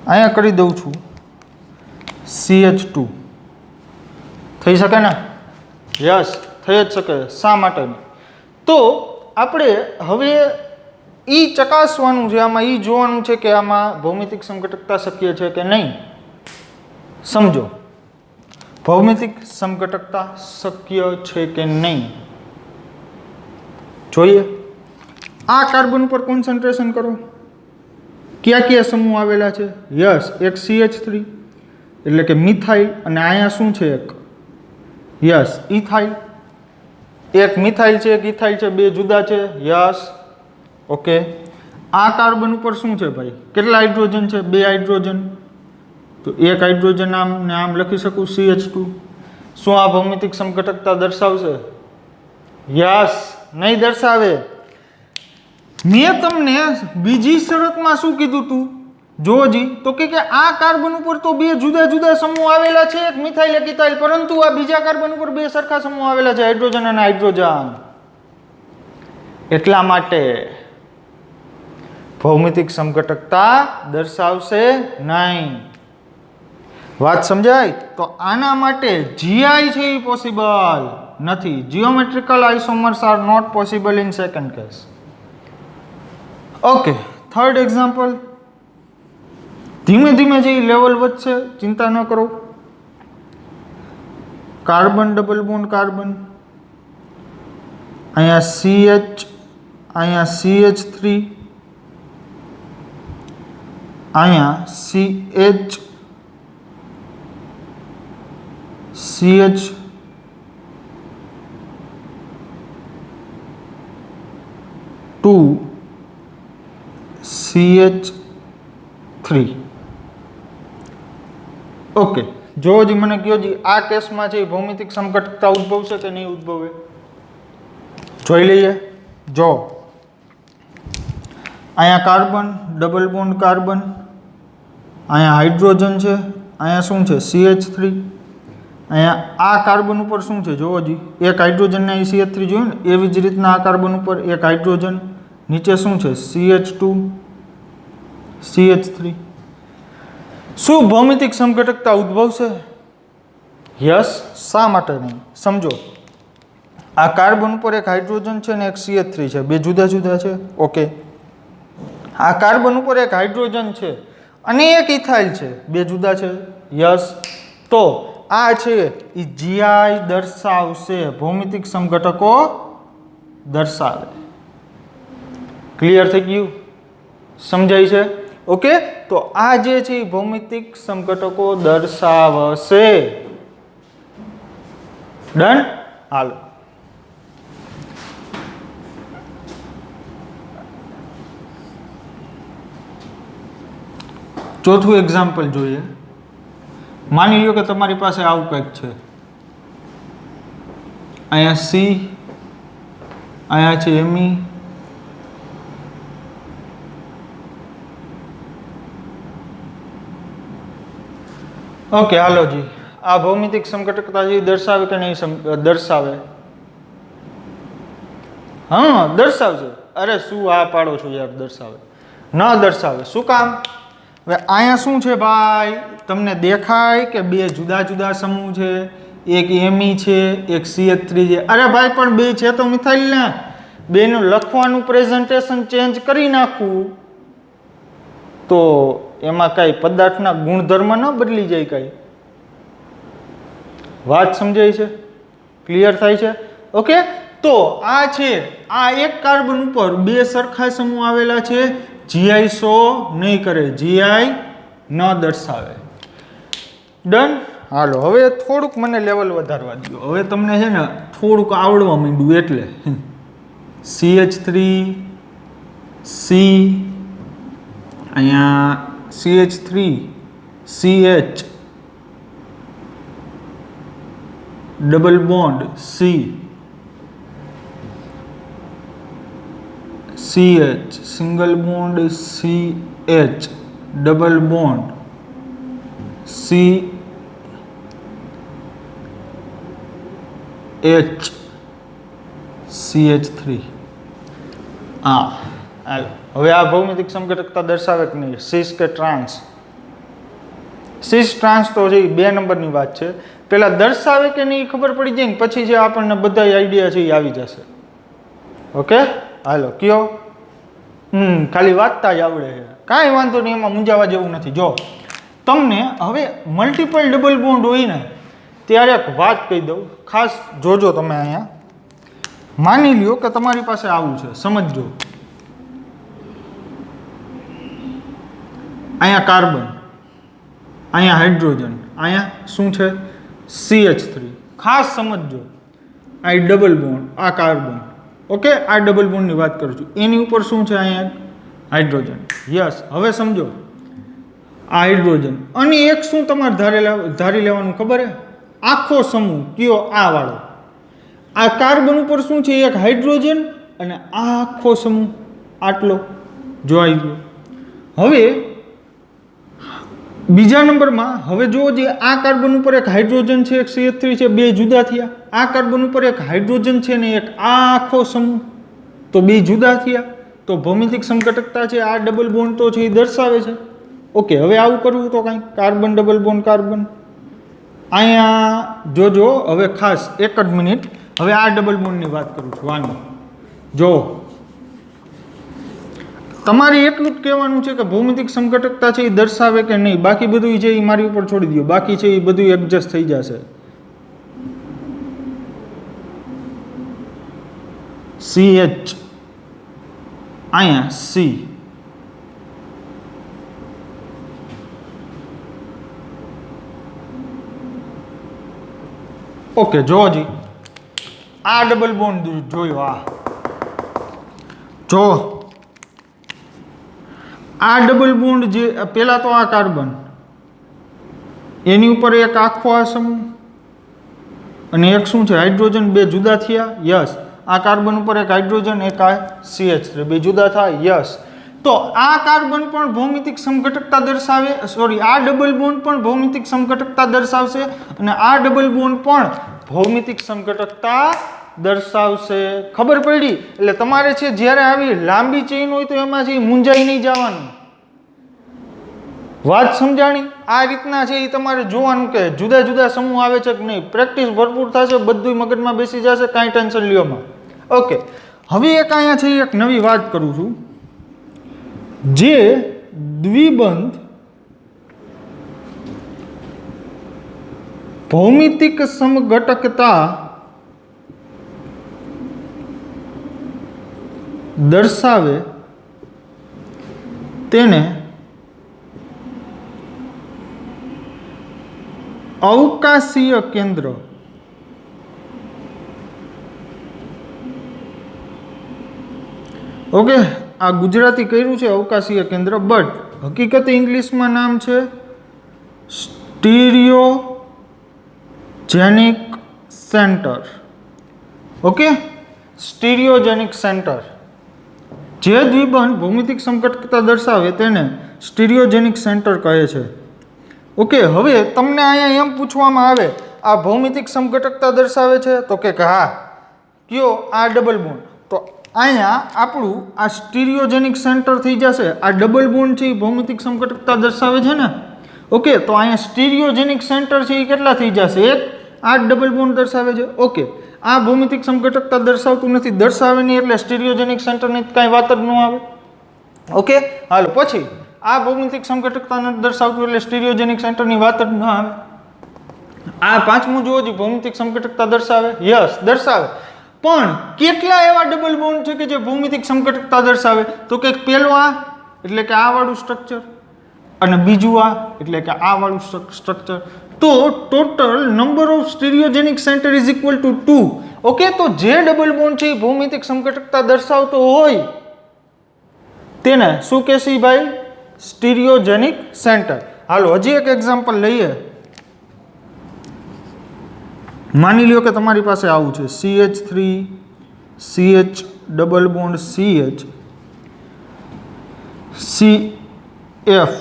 [SPEAKER 1] અહીંયા કરી દઉં છું CH2. થઈ શકે ને? યસ, થઈ જ શકે. શા માટે? તો આપણે હવે એ ચકાસવાનું છે, આમાં એ જોવાનું છે કે આમાં ભૌમિતિક સમઘટકતા શક્ય છે કે નહીં. સમજો, ભૌમિતિક સમઘટકતા શક્ય છે કે નહીં જોઈએ. આ કાર્બન પર કોન્સન્ટ્રેશન કરો, કયા કયા સમૂહ આવેલા છે? યસ, એક CH3 એટલે કે મિથાઇલ, અને અહીંયા શું છે? એક યસ ઇથાઇલ, એક મિથાઇલ છે એક ઇથાઇલ છે, બે જુદા છે, યસ ઓકે. આ કાર્બન ઉપર શું છે ભાઈ, કેટલા હાઇડ્રોજન છે, બે હાઇડ્રોજન, તો એક હાઇડ્રોજન આમ ને આમ લખી શકું CH2. શું આ ભૌમિતિક સમઘટકતા દર્શાવશે? યસ, નહીં દર્શાવે. મેં તમને બીજી શરતમાં શું કીધું તું જોજી, તો કે આ કાર્બન ઉપર તો બે જુદા જુદા સમૂહ આવેલા છે, એક મિથાઇલ એક ઇથાઇલ, પરંતુ આ બીજા કાર્બન ઉપર બે સરખા સમૂહ આવેલા છે, હાઇડ્રોજન અને હાઇડ્રોજન. એટલા માટે ભૌમિતિક સમઘટકતા દર્શાવશે નહીં. વાત સમજાય? તો આના માટે GI છે એ પોસિબલ નથી. Geometrical isomers are not possible in second case. Okay, third example. ધીમે ધીમે જે લેવલ વધશે, ચિંતા ન કરો. કાર્બન ડબલ બોન્ડ કાર્બન, અહીંયા CH, અહીંયા CH3, અહીંયા CH2 CH3. ઓકે, જો જી મને કહો જી આ કેસમાં છે ભૌમિતિક સમઘટકતા ઉદ્ભવશે કે નહીં ઉદ્ભવે? જોઈ લઈએ. જો અહીંયા કાર્બન ડબલ બોન્ડ કાર્બન, અહીંયા હાઇડ્રોજન છે, અહીંયા શું છે CH3, અહીંયા આ કાર્બન ઉપર શું છે જોવો જી, એક હાઇડ્રોજન ને CH3 જોયું ને, એવી જ રીતના આ કાર્બન ઉપર એક હાઇડ્રોજન, નીચે શું છે CH2 CH3. શું ભૌમિતિક સમઘટકતા ઉદ્ભવશે? યસ. શા માટે નહીં સમજો. આ કાર્બન ઉપર એક હાઇડ્રોજન છે ને એક CH3 છે, બે જુદા જુદા છે. ઓકે, આ કાર્બન ઉપર એક હાઇડ્રોજન છે અને એક ઇથાઇલ છે, બે જુદા છે. યસ. તો આ છે એ GI દર્શાવશે, ભૌમિતિક સમઘટકો દર્શાવે. ક્લિયર થઈ ગયું? સમજાય છે? ઓકે, તો આ જે છે એ ભૌમિતિક સમઘટકો દર્શાવશે. ડન. હાલો, ચોથું એક્ઝામ્પલ જોઈએ. માની લો કે તમારી પાસે આવું કંઈક છે, અહીંયા C, અહીંયા છે Me, ઓકે. હાલો જી, આ ભૌમિતિક સમઘટકતા જે દર્શાવે કે નહીં દર્શાવે? હા, દર્શાવશે. અરે શું આ પાડો છો યાર, દર્શાવે ન દર્શાવે? શું કામ? હવે અહીંયા શું છે ભાઈ, તમને દેખાય કે બે જુદા જુદા સમૂહ છે, એક Me છે એક CH3 છે. અરે ભાઈ પણ બે છે તો મિથાઇલ ને, બેનું લખવાનું પ્રેઝન્ટેશન ચેન્જ કરી નાખવું તો એમાં કઈ પદાર્થના ગુણધર્મ ન બદલી જાય કઈ. વાત સમજાય છે? ક્લિયર થાય છે? ઓકે, તો આ છે, આ એક કાર્બન ઉપર બે સરખા સમૂહ આવેલા છે, GI શો નહીં કરે, GI ન દર્શાવે. ડન. હાલો, હવે થોડુંક મને લેવલ વધારવા દો. હવે તમને છે ને થોડુંક આવડવા માંડ્યું એટલે CH3 C, અહીંયા CH3 CH double bond C CH single bond CH double bond CH CH3. હા, હાલો, હવે આ ભૌમિતિક સમઘટકતા દર્શાવે કે નહીં? સિસ કે ટ્રાન્સ? સિસ ટ્રાન્સ તો છે બે નંબરની વાત છે. પેલા દર્શાવે કે નહીં ખબર પડી જાય ને પછી જે આપણને બધા આઈડિયા છે એ આવી જશે. ઓકે, હાલો કયો. ખાલી વાંચતા જ આવડે છે, કાંઈ વાંધો નહીં, એમાં મૂંઝાવા જેવું નથી. જો તમને હવે મલ્ટિપલ ડબલ બોન્ડ હોય ને ત્યારે એક વાત કહી દઉં, ખાસ જોજો તમે. અહીંયા માની લ્યો કે તમારી પાસે આવું છે, સમજજો. અહીંયા કાર્બન, અહીંયા હાઇડ્રોજન, અહીંયા શું છે CH3. ખાસ સમજજો, આ ડબલ બોન્ડ, આ કાર્બન, ઓકે, આ ડબલ બોન્ડની વાત કરું છું, એની ઉપર શું છે અહીંયા હાઇડ્રોજન. યસ, હવે સમજો આ હાઇડ્રોજન અને એક શું તમારે ધારી લેવાનું ખબર હે, આખો સમૂહ કયો આ વાળો, આ કાર્બન ઉપર શું છે એક હાઇડ્રોજન અને આ આખો સમૂહ આટલો જોઈ ગયો. હવે બીજા નંબરમાં હવે જો જે આ કાર્બન ઉપર એક હાઇડ્રોજન છે, એક CH3 છે, બે જુદા થયા. આ કાર્બન ઉપર એક હાઇડ્રોજન છે ને એક આ આખો સમૂહ, તો બે જુદા થયા. તો ભૌમિતિક સમઘટકતા છે આ ડબલ બોન્ડ તો છે એ દર્શાવે છે. ઓકે, હવે આવું કરવું તો કાંઈ કાર્બન ડબલ બોન્ડ કાર્બન અહીંયા જોજો. હવે ખાસ એક જ મિનિટ, હવે આ ડબલ બોન્ડની વાત કરું છું. વાંધો જો તમારે એટલું જ કહેવાનું છે કે ભૌમિતિક સમઘટકતા છે એ દર્શાવે કે નહીં, બાકી બધું છે એ મારી ઉપર છોડી દો, બાકી છે એ બધું એડજસ્ટ થઈ જશે. CH અહીંયા C, ઓકે. જો હજી આ ડબલ બોન્ડ જોયો, આ જો આ ડબલ બોન્ડ જે પેલા તો આ કાર્બન એની ઉપર એક આખો આ સમૂહ અને એક શું છે હાઇડ્રોજન, બે જુદા થયા. યસ, આ કાર્બન ઉપર એક હાઇડ્રોજન, એક આ CH3, બે જુદા થાય. યસ, તો આ કાર્બન પણ ભૌમિતિક સમઘટકતા દર્શાવે, સોરી, આ ડબલ બોન્ડ પણ ભૌમિતિક સમઘટકતા દર્શાવશે અને આ ડબલ બોન્ડ પણ ભૌમિતિક સમઘટકતા દર્શાવશે. ખબર પડી? એટલે તમારે છે જ્યારે આવી લાંબી ચેઇન હોય તો એમાં છે મૂંઝાઈ નહીં જવાનું. વાત સમજાણી? આ રીતના છે એ તમારે જોવાનું કે જુદા જુદા સમૂહ આવે છે કે નહીં. પ્રેક્ટિસ ભરપૂર થશે, બધું મગજમાં બેસી જશે, કાંઈ ટેન્શન લ્યોમાં. ઓકે, હવે એક અહીંયા છે એક નવી વાત કરું છું. જે દ્વિબંધ ભૌમિતિક સમઘટકતા દર્શાવે તેને અવકાશીય કેન્દ્ર ઓકે, આ ગુજરાતી કર્યું છે અવકાશીય કેન્દ્ર, બટ હકીકત ઇંગ્લિશમાં નામ છે stereogenic centre. Okay, stereogenic centre. જે દ્વિબંધ ભૌમિતિક સમઘટકતા દર્શાવે તેને સ્ટીરિયોજેનિક સેન્ટર કહે છે. ઓકે, હવે તમને અહીંયા એમ પૂછવામાં આવે આ ભૌમિતિક સમઘટકતા દર્શાવે છે તો કે હા, કયો આ ડબલ બોન્ડ, તો અહીંયા આપણું આ સ્ટીરિયોજેનિક સેન્ટર થઈ જશે. આ ડબલ બોન્ડ છે એ ભૌમિતિક સમઘટકતા દર્શાવે છે ને. ઓકે, તો અહીંયા સ્ટીરિયોજેનિક સેન્ટર છે એ કેટલા થઈ જશે? એક. આ ડબલ બોન્ડ દર્શાવે છે. ઓકે, આ ભૌમિતિક સમઘટકતા દર્શાવતું નથી, દર્શાવે નહીં એટલે સ્ટીરિયોજેનિક સેન્ટરની કાંઈ વાત જ ન આવે. ઓકે, હાલો પછી આ ભૌમિતિક સમઘટકતા નથી દર્શાવતું એટલે સ્ટીરિયોજેનિક સેન્ટરની વાત જ ન આવે. આ પાંચમું જુઓ જ ભૌમિતિક સમઘટકતા દર્શાવે. યસ, દર્શાવે. પણ કેટલા એવા ડબલ બોન્ડ છે કે જે ભૌમિતિક સમઘટકતા દર્શાવે? તો કે પેલો આ એટલે કે આ વાળું સ્ટ્રક્ચર અને બીજું આ એટલે કે આ વાળું સ્ટ્રક્ચર. તો total number of stereogenic centre is equal to 2. Okay, તો જે ડબલ બોન્ડ છે એ ભૌમિતિક સમઘટકતા દર્શાવતો હોય તેને શું કહેશે ભાઈ? સ્ટીરિયોજેનિક સેન્ટર. હાલો હજી એક એક્ઝામ્પલ લઈએ. માની લ્યો કે તમારી પાસે આવું છે CH3 CH double bond CH CF,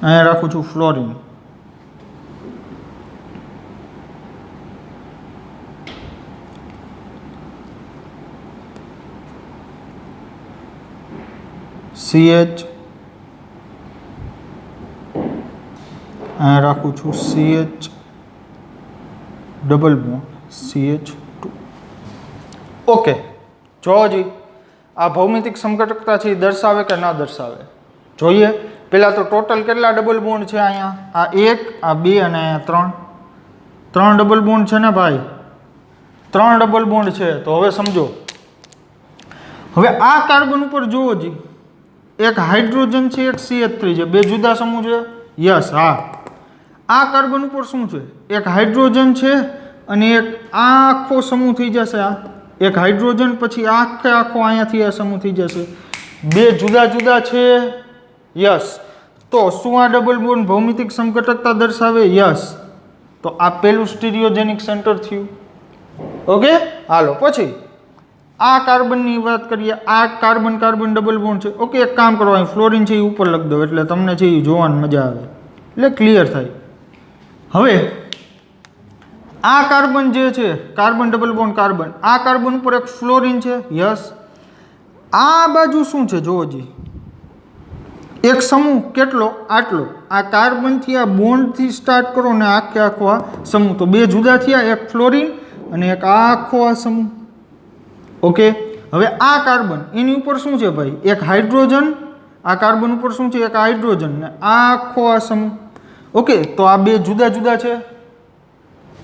[SPEAKER 1] અહીંયા રાખું છું ફ્લોરિન. CH અહીંયા રાખું છું CH double bond CH2. Okay, જો હજી આ ભૌમિતિક સમઘટકતા છે એ દર્શાવે કે ના દર્શાવે જોઈએ. પહેલાં તો ટોટલ કેટલા ડબલ બોન્ડ છે અહીંયા? આ 1, આ 2 અને અહીંયા 3 ડબલ બોન્ડ છે ને ભાઈ, 3 ડબલ બોન્ડ છે. તો હવે સમજો, હવે આ કાર્બન ઉપર જુઓ જી, એક હાઇડ્રોજન છે, એક CH3 છે, બે જુદા સમૂહ છે. યસ, હા, આ કાર્બન ઉપર શું છે? એક હાઇડ્રોજન છે અને એક આખો સમૂહ થઈ જશે. આ એક હાઇડ્રોજન, પછી આખો અહીંયાથી આ સમૂહ થઈ જશે. બે જુદા જુદા છે. યસ. તો શું આ ડબલ બોન્ડ ભૌમિતિક સમઘટકતા દર્શાવે? યસ. તો આ પેલું સ્ટીરિયોજેનિક સેન્ટર થયું. ઓકે, હાલો પછી આ કાર્બનની વાત કરીએ. આ કાર્બન કાર્બન ડબલ બોન્ડ છે. ઓકે, એક કામ કરો, અહીં ફ્લોરિન છે એ ઉપર લખ દો એટલે તમને છે એ જોવાની મજા આવે, એટલે ક્લિયર થાય. હવે આ કાર્બન જે છે, કાર્બન ડબલ બોન્ડ કાર્બન, આ કાર્બન ઉપર એક ફ્લોરિન છે. યસ. આ બાજુ શું છે જોજી? એક સમૂહ કેટલો? આટલો. આ કાર્બનથી આ બોન્ડથી સ્ટાર્ટ કરો ને આખે આખો આ સમૂહ, તો બે જુદા થયા, એક ફ્લોરિન અને એક આખો આ સમૂહ. ઓકે, હવે આ કાર્બન એની ઉપર શું છે ભાઈ? એક હાઇડ્રોજન. આ કાર્બન ઉપર શું છે? એક હાઇડ્રોજન ને આખો આ સમૂહ. ઓકે, તો આ બે જુદા જુદા છે.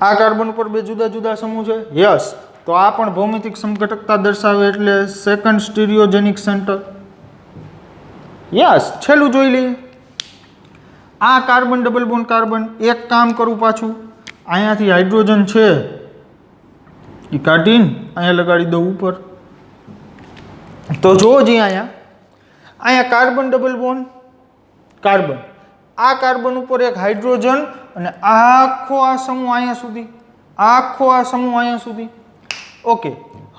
[SPEAKER 1] આ કાર્બન ઉપર બે જુદા જુદા સમૂહ છે. યસ. તો આ પણ ભૌમિતિક સમઘટકતા દર્શાવે, એટલે સેકન્ડ સ્ટીરિયોજેનિક સેન્ટર. યસ. છેલ્લું જોઈ લઈએ. આ કાર્બન ડબલ બોન્ડ કાર્બન, એક કામ કરું પાછું, અહીંયાથી હાઇડ્રોજન છે એ કાઢીને અહીંયા લગાડી દઉં ઉપર. તો જુઓ જી, અહીંયા કાર્બન ડબલ બોન્ડ કાર્બન, આ કાર્બન ઉપર એક હાઇડ્રોજન અને આખો આ સમૂહ અહીંયા સુધી, આખો આ સમૂહ અહીંયા સુધી. ઓકે,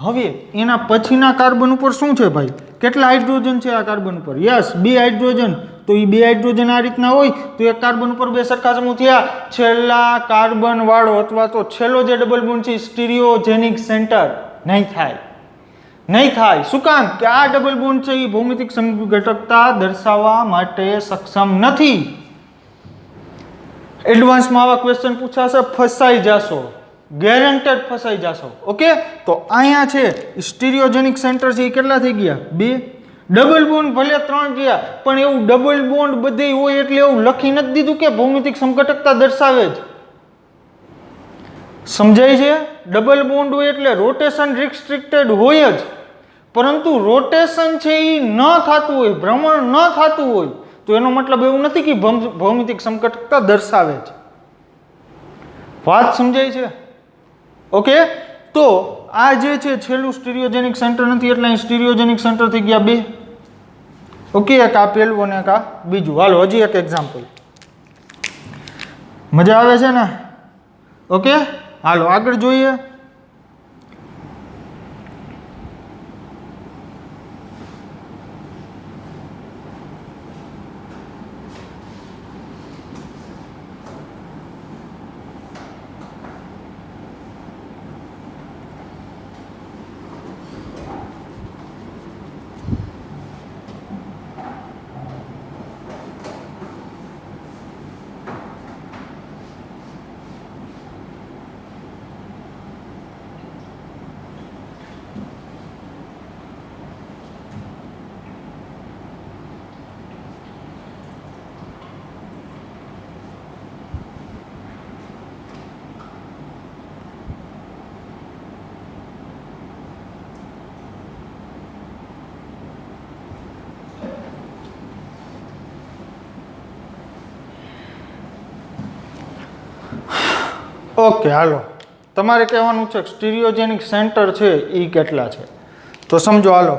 [SPEAKER 1] હવે એના પછીના કાર્બન ઉપર શું છે ભાઈ? કેટલા હાઇડ્રોજન છે આ કાર્બન ઉપર? યસ, બે હાઇડ્રોજન. તો એ બે હાઇડ્રોજન આ રીતના હોય તો એક કાર્બન ઉપર બે સરખા સમૂહ થયા. છેલ્લા કાર્બન વાળો અથવા તો છેલ્લો જે ડબલ બોન્ડ છે સ્ટીરિયોજેનિક સેન્ટર નહીં થાય. નહીં થાય. શું કામ? કે આ ડબલ બોન્ડ છે એ ભૌમિતિક સમઘટકતા દર્શાવવા માટે સક્ષમ નથી. એડવાન્સમાં આવા ક્વેશ્ચન પૂછાશે, ફસાઈ જશો, ગેરંટેડ ફસાઈ જશો. ઓકે, તો અહીંયા છે સ્ટીરિયોજેનિક સેન્ટર છે એ કેટલા થઈ ગયા? બે. ડબલ બોન્ડ ભલે 3 ગયા, પણ એવું ડબલ બોન્ડ બધે હોય એટલે એવું લખી નથી દીધું કે ભૌમિતિક સમઘટકતા દર્શાવે જ. સમજાય છે? ડબલ બોન્ડ હોય એટલે રોટેશન રિસ્ટ્રિક્ટેડ હોય જ, પરંતુ રોટેશન છે એ ન થતું હોય, ભ્રમણ ન થતું હોય, તો એનો મતલબ એવું નથી કે ભૌમિતિક સમઘટકતા દર્શાવે જ. વાત સમજાય છે? ઓકે, તો આ જે છે છેલ્લું સ્ટીરિયોજેનિક સેન્ટર નથી એટલે અહીં સ્ટીરિયોજેનિક સેન્ટર થઈ ગયા બે. ઓકે, એક આ પહેલું અને એક આ બીજું. હાલો હજી એક એક્ઝામ્પલ. મજા આવે છે ને? ઓકે, હાલો આગળ જોઈએ. ઓકે, હાલો તમારે કહેવાનું છે સ્ટીરિયોજેનિક સેન્ટર છે એ કેટલા છે, તો સમજો. હાલો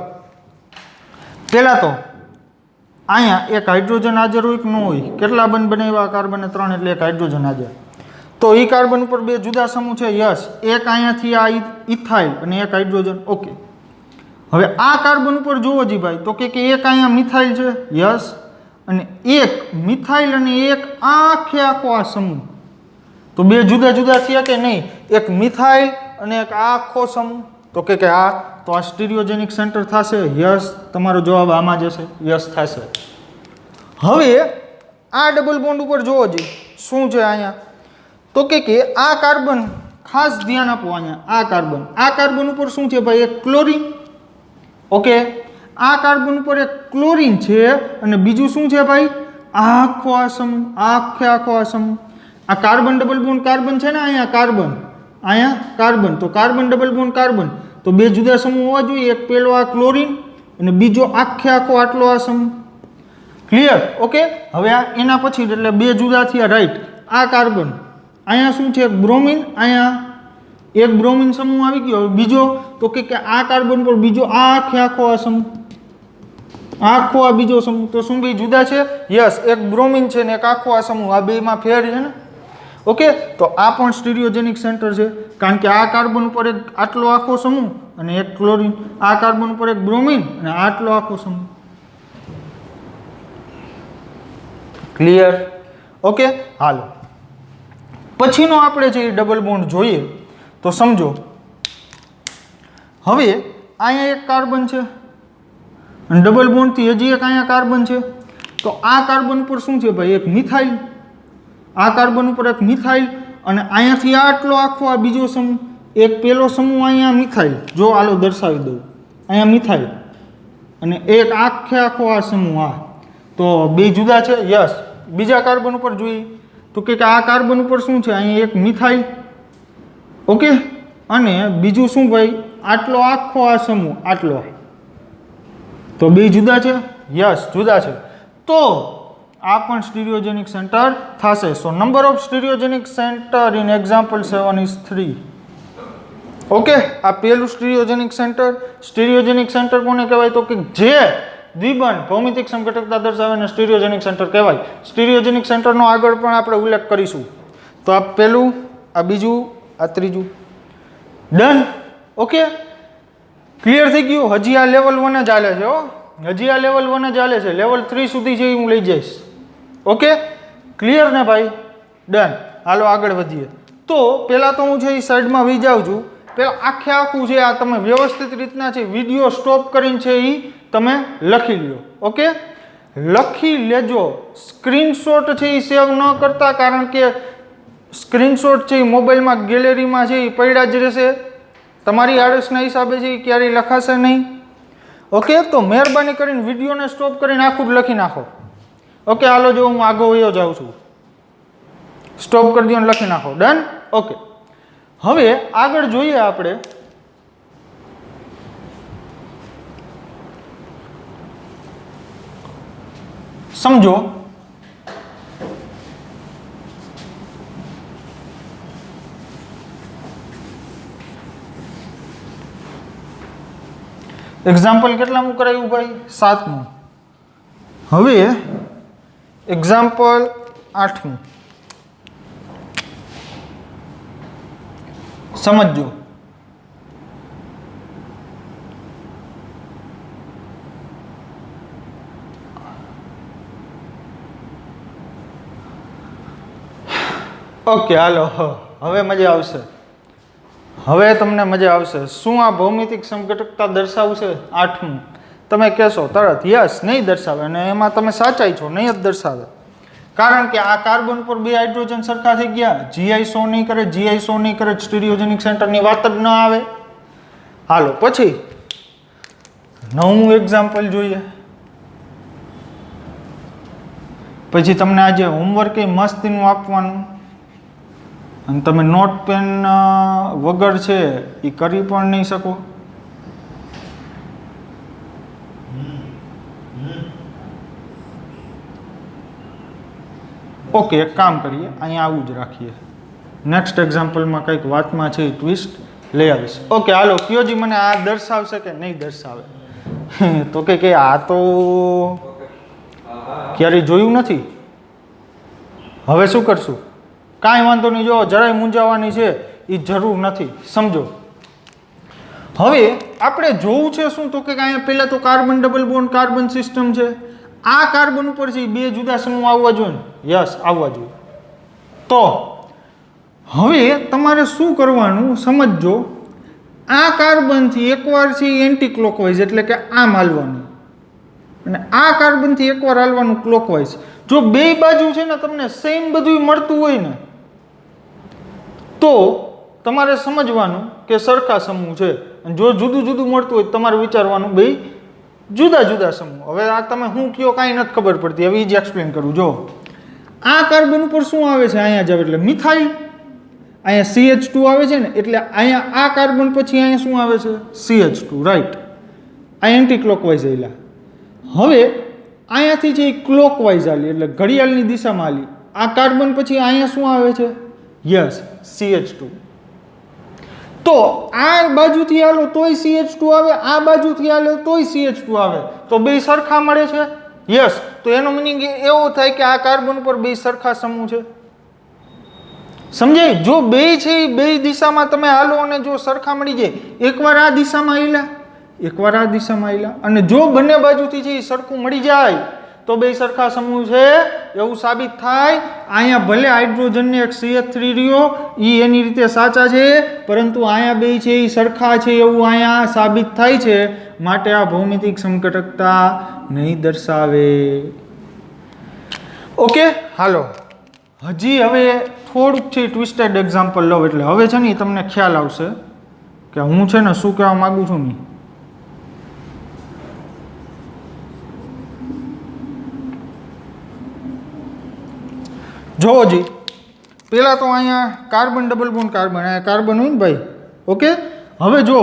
[SPEAKER 1] પહેલાં તો અહીંયા એક હાઇડ્રોજન હાજર હોય કે ન હોય? કેટલા બંધ બનાવ્યા? કાર્બન 3 એટલે એક હાઇડ્રોજન હાજર. તો એ કાર્બન ઉપર બે જુદા સમૂહ છે. યસ. એક અહીંયાથી આ ઇથાઇલ અને એક હાઇડ્રોજન. ઓકે, હવે આ કાર્બન ઉપર જુઓ જી ભાઈ, તો કે એક અહીંયા મિથાઇલ છે. યસ. અને એક મિથાઇલ અને એક આખે આખો આ સમૂહ, તો બે જુદા જુદા થયા કે નહીં? એક મિથાઇલ અને એક આખો સમૂહ, તો કે આ તો આ સ્ટીરિયોજેનિક સેન્ટર થશે. યસ, તમારો જવાબ આમાં જશે. યસ થશે. હવે આ ડબલ બોન્ડ ઉપર જુઓ જી શું છે અહીંયા, તો કે આ કાર્બન, ખાસ ધ્યાન આપો અહીંયા, આ કાર્બન ઉપર શું છે ભાઈ? એક ક્લોરીન. ઓકે, આ કાર્બન ઉપર એક ક્લોરીન છે અને બીજું શું છે ભાઈ? આખો આ સમૂહ, આખો આ સમૂહ. આ કાર્બન ડબલ બોન્ડ કાર્બન છે ને, અહીંયા કાર્બન, તો કાર્બન ડબલ બોન્ડ કાર્બન, તો બે જુદા સમૂહ હોવા જોઈએ. એક પેલો આ ક્લોરીન અને બીજો આખો આટલો આ સમૂહ. ક્લિયર? ઓકે, હવે આ એના પછી એટલે બે જુદા થયા. રાઈટ. આ કાર્બન, અહીંયા શું છે બ્રોમિન, અહીંયા એક બ્રોમિન સમૂહ આવી ગયો. બીજો તો કે આ કાર્બન પર બીજો આ આખો આ સમૂહ, આખો આ બીજો સમૂહ, તો શું બે જુદા છે? યસ, એક બ્રોમિન છે ને એક આખો આ સમૂહ, આ બેમાં ફેર છે ને. ઓકે, તો આ પણ સ્ટીરિયોજેનિક સેન્ટર છે, કારણ કે આ કાર્બન ઉપર એક આટલો આખો સમૂહ અને એક ક્લોરીન, આ કાર્બન ઉપર એક બ્રોમિન અને આટલો આખો સમૂહ. ક્લિયર? ઓકે, હાલો પછીનો આપણે જે ડબલ બોન્ડ જોઈએ તો સમજો. હવે અહીંયા એક કાર્બન છે અને ડબલ બોન્ડથી હજી એક અહીંયા કાર્બન છે, તો આ કાર્બન પર શું છે ભાઈ? એક મિથાઇલ. આ કાર્બન ઉપર એક મિથાઇલ અને અહીંયાથી આટલો આખો આ બીજો સમૂહ, એક પેલો સમૂહ અહીંયા મિથાઇલ, જો આલો દર્શાવી દઉં, અહીંયા મિથાઇલ અને એક આખો આ સમૂહ. આ તો બે જુદા છે. યસ, બીજા કાર્બન ઉપર જોઈએ તો કે આ કાર્બન ઉપર શું છે? અહીં એક મિથાઇલ. ઓકે, અને બીજું શું ભાઈ? આટલો આખો આ સમૂહ, આટલો. તો બે જુદા છે. યસ, જુદા છે. તો આ પણ સ્ટીરિયોજેનિક સેન્ટર થશે. So number of stereogenic centre in example 7 is 3. Okay, આ પહેલું સ્ટીરિયોજેનિક સેન્ટર. સ્ટીરિયોજેનિક સેન્ટર કોને કહેવાય? તો કે જે દ્વિબંધ ભૌમિતિક સમઘટકતા દર્શાવે ને સ્ટીરિયોજેનિક સેન્ટર કહેવાય. સ્ટીરિયોજેનિક સેન્ટરનો આગળ પણ આપણે ઉલ્લેખ કરીશું. તો આ પહેલું, આ બીજું, આ ત્રીજું. ડન. ઓકે, ક્લિયર થઈ ગયું? હજી આ લેવલ 1 જ હાલે છે. હજી આ લેવલ 1 જ હાલે છે. લેવલ 3 સુધી છે હું લઈ જઈશ. ઓકે, ક્લિયર ને ભાઈ? ડન. હાલો આગળ વધીએ. તો પહેલાં તો હું છે એ સાઈડમાં વહી જાઉં છું. પહેલાં આખું છે આ તમે વ્યવસ્થિત રીતના છે વિડીયો સ્ટોપ કરીને છે એ તમે લખી લ્યો. ઓકે, લખી લેજો. સ્ક્રીનશોટ છે એ સેવ ન કરતા, કારણ કે સ્ક્રીનશોટ છે એ મોબાઈલમાં ગેલેરીમાં છે એ પડ્યા જ રહેશે. તમારી આળસના હિસાબે છે એ ક્યારેય લખાશે નહીં. ઓકે, તો મહેરબાની કરીને વિડીયોને સ્ટોપ કરીને આખું જ લખી નાખો. ઓકે, હાલો જો હું આગળ વયો જાઉં છું. સ્ટોપ કરી દો અને લખી નાખો. ડન. ઓકે, હવે આગળ જોઈએ આપણે. સમજો એક્ઝામ્પલ કેટલામું કરાયું ભાઈ? 7મું. હવે એક્ઝામ્પલ 8મું સમજો. ઓકે, હાલો હવે મજા આવશે. હવે તમને મજા આવશે. શું આ ભૌમિતિક સમઘટકતા દર્શાવશે? 8મું. તમે કહેશો તરત યસ, નહીં દર્શાવે, અને એમાં તમે સાચાઈ છો, નહીં જ દર્શાવે. કારણ કે આ કાર્બન પર બે હાઇડ્રોજન સરખા થઈ ગયા. જીઆઈ શો નહીં કરે, જીઆઈ શો નહીં કરે, સ્ટીરિયોજેનિક સેન્ટરની વાત જ ન આવે. હાલો પછી 9મું એક્ઝામ્પલ જોઈએ. પછી તમને આજે હોમવર્ક એ મસ્તીનું આપવાનું, અને તમે નોટ પેન વગર છે એ કરી પણ નહીં શકો. ઓકે, એક કામ કરીએ, અહીંયા આવું જ રાખીએ. નેક્સ્ટ એક્ઝામ્પલમાં કંઈક વાતમાં છે એ ટ્વિસ્ટ લઈ આવીશ. ઓકે, હાલો કયોજી મને આ દર્શાવશે કે નહીં દર્શાવે? તો કે આ તો ક્યારેય જોયું નથી. હવે શું કરશું? કાંઈ વાંધો નહીં, જો જરાય મૂંઝાવાની છે એ જરૂર નથી. સમજો, હવે આપણે જોવું છે શું? તો કે અહીંયા પહેલાં તો carbon double bond carbon system છે. આ કાર્બન ઉપર છે બે જુદા સમૂહ આવવા જોઈએ ને? યસ, આવવા જોઈએ. તો હવે તમારે શું કરવાનું સમજજો. આ કાર્બનથી એકવાર છે એન્ટી ક્લોકવાઇઝ, એટલે કે આમ હાલવાનું, અને આ કાર્બનથી એકવાર હાલવાનું ક્લોકવાઇઝ. જો બે બાજુ છે ને તમને સેમ બધું મળતું હોય ને, તો તમારે સમજવાનું કે સરખા સમૂહ છે. અને જો જુદું જુદું મળતું હોય તમારે વિચારવાનું બે જુદા જુદા સમૂહ. હવે આ તમે શું કયો કાંઈ નથી ખબર પડતી. હવે એ જ એક્સપ્લેન કરું. જો આ કાર્બન ઉપર શું આવે છે? અહીંયા જાવ એટલે મિથાઇલ, અહીંયા CH2 આવે છે ને, એટલે અહીંયા આ કાર્બન પછી અહીંયા શું આવે છે? CH2, right. આ એન્ટી ક્લોકવાઇઝ આવેલા. હવે અહીંયાથી જે ક્લોકવાઇઝ હાલી એટલે ઘડિયાળની દિશામાં હાલી, આ કાર્બન પછી અહીંયા શું આવે છે? Yes, CH2. તો આ બાજુથી હાલો તોય CH2 આવે, આ બાજુથી હાલો તોય CH2 આવે, તો બે સરખા મળે છે. યસ, તો એનો મિનિંગ એવો થાય કે આ કાર્બન પર બે સરખા સમૂહ છે. સમજાય? જો બે છે એ બે દિશામાં તમે હાલો અને જો સરખા મળી જાય, એકવાર આ દિશામાં હાલ્યા, એકવાર આ દિશામાં હાલ્યા, અને જો બંને બાજુથી છે એ સરખું મળી જાય તો બે સરખા સમૂહ છે એવું સાબિત થાય. અહીંયા ભલે હાઇડ્રોજનને એક CH3 રહ્યો એ એની રીતે સાચા છે, પરંતુ અહીંયા બે છે એ સરખા છે એવું અહીંયા સાબિત થાય છે, માટે આ ભૌમિતિક સમઘટકતા નહીં દર્શાવે. ઓકે, હાલો હજી હવે થોડુંક છે ટ્વિસ્ટેડ એક્ઝામ્પલ લઉં, એટલે હવે છે ને તમને ખ્યાલ આવશે કે હું છે ને શું કહેવા માગું છું ને. જોવો જી, પેલા તો અહીંયા કાર્બન ડબલ બોન્ડ કાર્બન, અહીંયા કાર્બન હોય ને ભાઈ. ઓકે, હવે જો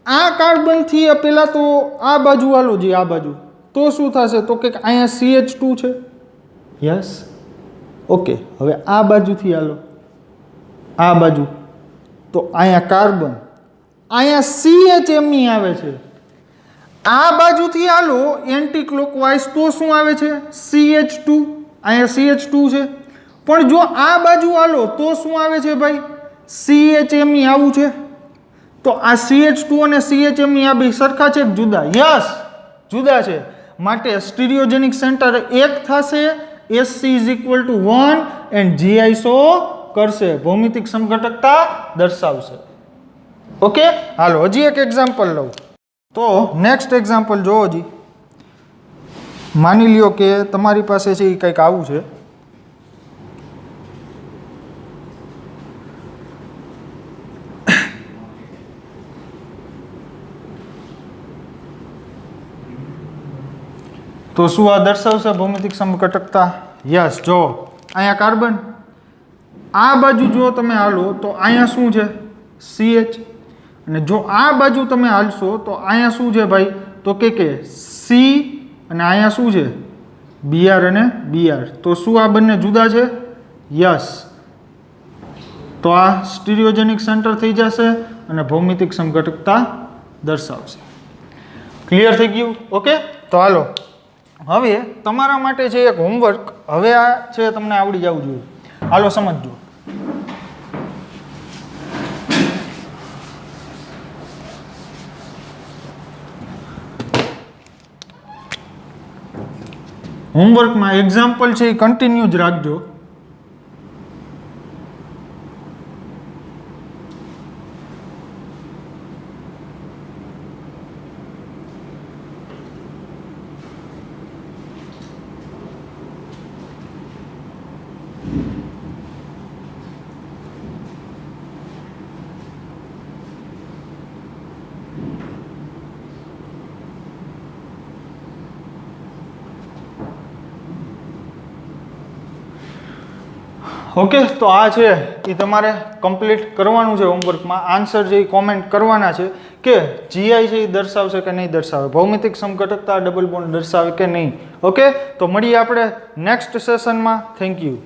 [SPEAKER 1] આ કાર્બનથી પેલા તો આ બાજુ હાલો જી, આ બાજુ તો શું થશે? તો કે અહીંયા CH2 છે. Yes, okay. હવે આ બાજુથી હાલો, આ બાજુ તો અહીંયા કાર્બન, અહીંયા CHMe આવે છે. આ બાજુથી હાલો એન્ટી ક્લોકવાઇઝ તો શું આવે છે? CH2. અહીંયા CH2 છે, પણ જો આ બાજુ હાલો તો શું આવે છે ભાઈ? CHMe આવું છે. તો આ CH2 અને CHMe આ બે સરખા છે કે જુદા? યસ, જુદા છે, માટે સ્ટીરિયોજેનિક સેન્ટર એક થશે, SC = 1 એન્ડ G આઇસો કરશે, ભૌમિતિક સમઘટકતા દર્શાવશે. ઓકે, હાલો હજી એક એક્ઝામ્પલ લઉં. તો નેક્સ્ટ એક્ઝામ્પલ જોવો જી. માની લ્યો કે તમારી પાસે છે એ કંઈક આવું છે. તો શું આ દર્શાવશે ભૌમિતિક સમઘટકતા? યસ, જો અહીંયા કાર્બન, આ બાજુ જો તમે હાલો તો અહીંયા શું છે? CH. અને જો આ બાજુ તમે હાલશો તો અહીંયા શું છે ભાઈ? તો કે C, અને અહીંયા શું છે? Br અને Br. તો શું આ બંને જુદા છે? યસ, તો આ સ્ટીરિયોજેનિક સેન્ટર થઈ જશે અને ભૌમિતિક સમઘટકતા દર્શાવશે. ક્લિયર થઈ ગયું? ઓકે, તો હાલો હવે તમારા માટે છે એક હોમવર્ક, હવે આ છે તમને આવડી જવું જોઈએ. હાલો સમજજો. હોમવર્કમાં એક્ઝામ્પલ છે એ કન્ટિન્યુ જ રાખજો. ઓકે, તો આ છે એ તમારે કમ્પ્લીટ કરવાનું છે હોમવર્કમાં. આન્સર છે એ કોમેન્ટ કરવાના છે કે GI છે એ દર્શાવશે કે નહીં દર્શાવે, ભૌમિતિક સમઘટકતા ડબલ બોન્ડ દર્શાવે કે નહીં. ઓકે, તો મળીએ આપણે નેક્સ્ટ સેશનમાં. Thank you.